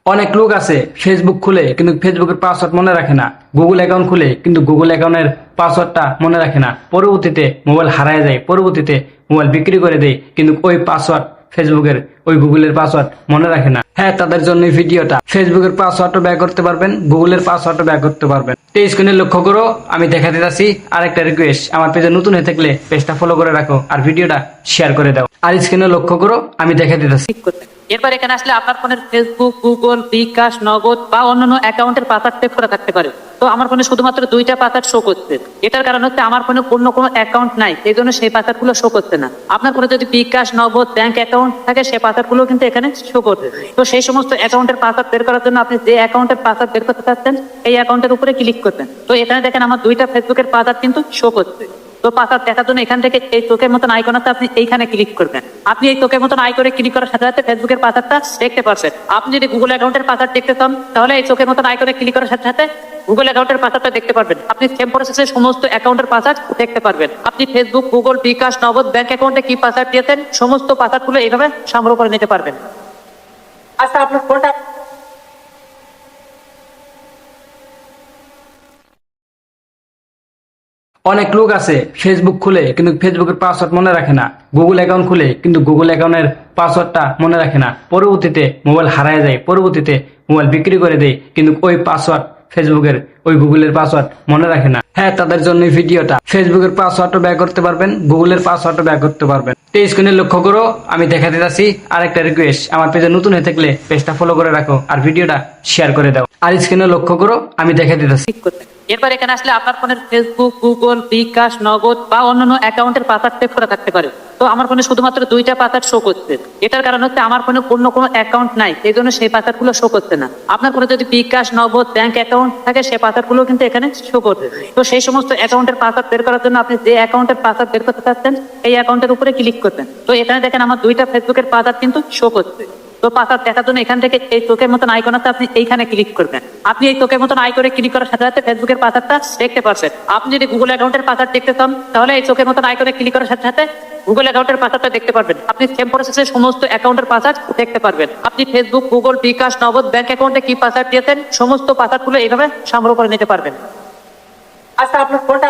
অনেক লোক আছে ফেসবুক খুলে কিন্তু ফেসবুকের পাসওয়ার্ড মনে রাখে না, গুগল অ্যাকাউন্ট খুলে কিন্তু গুগল অ্যাকাউন্টের পাসওয়ার্ডটা মনে রাখে না, পরবর্তীতে মোবাইল হারায় যায়, পরবর্তীতে মোবাইল বিক্রি করে দেয় কিন্তু ওই পাসওয়ার্ড ফেসবুকের ওই গুগলের পাসওয়ার্ড মনে রাখে না। হ্যাঁ, তাদের জন্য এই ভিডিওটা। ফেসবুকের পাসওয়ার্ডও ব্যয় করতে পারবেন, গুগলের পাসওয়ার্ডও ব্যয় করতে পারবেন। এই স্ক্রিনে লক্ষ্য করো, আমি দেখাতে যাচ্ছি। আরেকটা রিকোয়েস্ট, আমার পেজে নতুন হয়ে থাকলে পেজটা ফলো করে রাখো আর ভিডিওটা শেয়ার করে দাও। আর স্ক্রিনে লক্ষ্য করো, আমি দেখাতে যাচ্ছি। এরপর এখানে আসলে আপনার ফোনের ফেসবুক, গুগল, বিকাশ, নগদ বা অন্যান্য অ্যাকাউন্টের পাসওয়ার্ড সেভ করা থাকতে পারে। তো আমার ফোনে শুধুমাত্র দুইটা পাসওয়ার্ড শো করছে। এটার কারণ হচ্ছে আমার ফোনে অন্য কোনো অ্যাকাউন্ট নাই, এই জন্য সেই পাসওয়ার্ডগুলো শো করছে না। আপনার ফোনে যদি বিকাশ, নগদ, ব্যাংক অ্যাকাউন্ট থাকে সেই পাসওয়ার্ডগুলো কিন্তু এখানে শো করবে। তো সেই সমস্ত অ্যাকাউন্টের পাসওয়ার্ড বের করার জন্য আপনি যে অ্যাকাউন্টের পাসওয়ার্ড বের করতে চাচ্ছেন এই অ্যাকাউন্টের উপরে ক্লিক করবেন। তো এখানে দেখেন আমার দুইটা ফেসবুকের পাসওয়ার্ড কিন্তু শো করছে। তো পাসওয়ার্ড দেখার জন্য এখান থেকে এই চোখের মতন আইকন আছে, আপনি এইখানে ক্লিক করবেন। আপনি এই চোখের মতন আইকনে ক্লিক করার সাথে সাথে ফেসবুকের পাসওয়ার্ডটা দেখতে পারবেন। আপনি যদি গুগল অ্যাকাউন্টের পাসওয়ার্ড দেখতে চান তাহলে এই চোখের মতন আইকনে ক্লিক করার সাথে সাথে গুগল অ্যাকাউন্টের পাসওয়ার্ডটা দেখতে পারবেন। আপনি সেম প্রসেসে সমস্ত অ্যাকাউন্টের পাসওয়ার্ড দেখতে পারবেন। আপনি ফেসবুক, গুগল, বিকাশ, নগদ, ব্যাংক অ্যাকাউন্টে কি পাসওয়ার্ড দিয়েছেন সমস্ত পাসওয়ার্ডগুলো এইভাবে সংগ্রহ করে নিতে পারবেন। আচ্ছা, আপনার ফোনটা অনেক লোক আছে ফেসবুক খুলে কিন্তু ফেসবুকের পাসওয়ার্ড মনে রাখে না, গুগল অ্যাকাউন্ট খুলে কিন্তু গুগল অ্যাকাউন্টের পাসওয়ার্ডটা মনে রাখে না, পরবর্তীতে মোবাইল হারায় যায়, পরবর্তীতে মোবাইল বিক্রি করে দেয় কিন্তু ওই পাসওয়ার্ড ফেসবুকের ওই গুগলের পাসওয়ার্ড মনে রাখে না। হ্যাঁ, তাদের জন্য এই ভিডিওটা। ফেসবুকের পাসওয়ার্ডও ব্যয় করতে পারবেন, গুগলের পাসওয়ার্ডও ব্যয় করতে পারবেন। এই স্ক্রিনে লক্ষ্য করো, আমি দেখাতে যাচ্ছি। আরেকটা রিকোয়েস্ট, আমার পেজে নতুন হয়ে থাকলে পেজটা ফলো করে রাখো আর ভিডিওটা শেয়ার করে দাও। আর স্ক্রিনে লক্ষ্য করো, আমি দেখাতে যাচ্ছি। এরপর এখানে আসলে আপনার ফোনের ফেসবুক, গুগল, বিকাশ, নগদ বা অন্যান্য অ্যাকাউন্টের পাসওয়ার্ড সেভ করা থাকতে পারে। তো আমার ফোনে শুধুমাত্র দুইটা পাসওয়ার্ড শো করছে। এটার কারণ হচ্ছে আমার ফোনে অন্য কোনো অ্যাকাউন্ট নাই, এই জন্য সেই পাসওয়ার্ডগুলো শো করছে না। আপনার ফোনে যদি বিকাশ, নগদ, ব্যাংক অ্যাকাউন্ট থাকে সেই পাসওয়ার্ডগুলো কিন্তু এখানে শো করবে। তো সেই সমস্ত অ্যাকাউন্টের পাসওয়ার্ড বের করার জন্য আপনি যে অ্যাকাউন্টের পাসওয়ার্ড বের করতে চাচ্ছেন এই অ্যাকাউন্টের উপরে ক্লিক করবেন। তো এখানে দেখেন আমার দুইটা ফেসবুকের পাসওয়ার্ড কিন্তু শো করছে। তো পাসওয়ার্ড দেখার জন্য এখান থেকে এই চোখের মতন আইকন আছে, আপনি এইখানে ক্লিক করবেন। আপনি এই চোখের মতন আইকনে ক্লিক করার সাথে সাথে ফেসবুকের পাসওয়ার্ডটা দেখতে পারবেন। আপনি যদি গুগল অ্যাকাউন্টের পাসওয়ার্ড দেখতে চান তাহলে এই চোখের মতন আইকনে ক্লিক করার সাথে সাথে গুগল অ্যাকাউন্টের পাসওয়ার্ডটা দেখতে পারবেন। আপনি সেম প্রসেসে সমস্ত অ্যাকাউন্টের পাসওয়ার্ড দেখতে পারবেন। আপনি ফেসবুক, গুগল, বিকাশ, নগদ, ব্যাংক অ্যাকাউন্টে কি পাসওয়ার্ড দিয়েছেন সমস্ত পাসওয়ার্ডগুলো এইভাবে সংগ্রহ করে নিতে পারবেন। আচ্ছা, আপনার ফোনটা